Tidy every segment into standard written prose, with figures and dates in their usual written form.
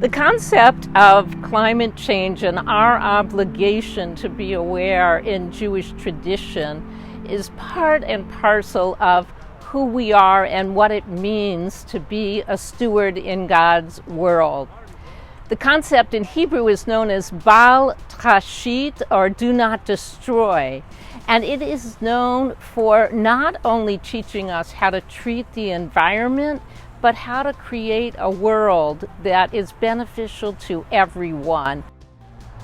The concept of climate change and our obligation to be aware in Jewish tradition is part and parcel of who we are and what it means to be a steward in God's world. The concept in Hebrew is known as Bal Trashit, or do not destroy, and it is known for not only teaching us how to treat the environment, but how to create a world that is beneficial to everyone.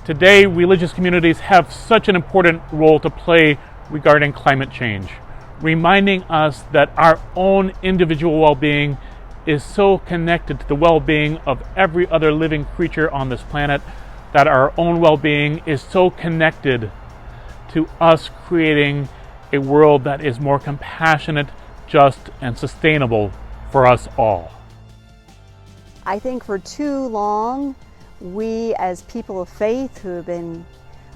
Today, religious communities have such an important role to play regarding climate change, reminding us that our own individual well-being is so connected to the well-being of every other living creature on this planet, that our own well-being is so connected to us creating a world that is more compassionate, just, and sustainable for us all. I think for too long, we as people of faith who have been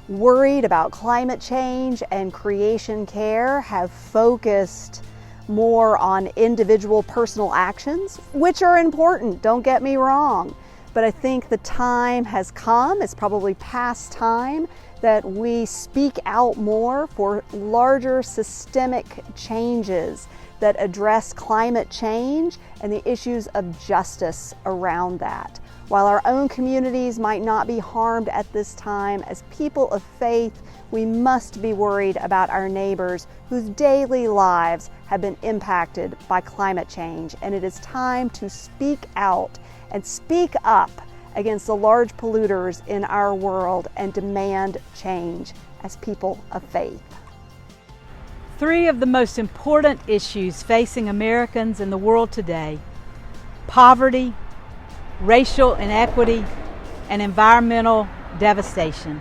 worried about climate change and creation care have focused more on individual personal actions, which are important, don't get me wrong. But I think the time has come, it's probably past time, that we speak out more for larger systemic changes that address climate change and the issues of justice around that. While our own communities might not be harmed at this time, as people of faith, we must be worried about our neighbors whose daily lives have been impacted by climate change. And it is time to speak out and speak up against the large polluters in our world and demand change as people of faith. Three of the most important issues facing Americans in the world today: poverty, racial inequity, and environmental devastation.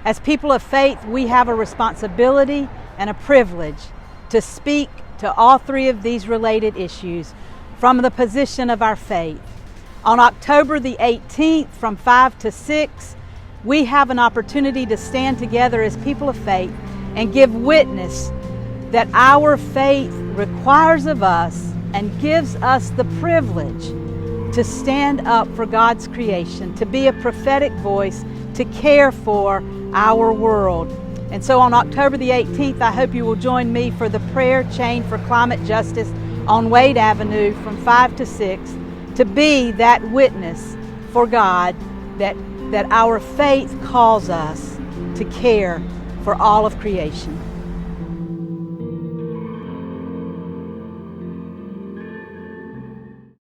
As people of faith, we have a responsibility and a privilege to speak to all three of these related issues from the position of our faith. On October the 18th from 5 to 6, we have an opportunity to stand together as people of faith and give witness that our faith requires of us and gives us the privilege to stand up for God's creation, to be a prophetic voice, to care for our world. And so on October the 18th, I hope you will join me for the prayer chain for climate justice on Wade Avenue from 5 to 6, to be that witness for God that our faith calls us to care for all of creation.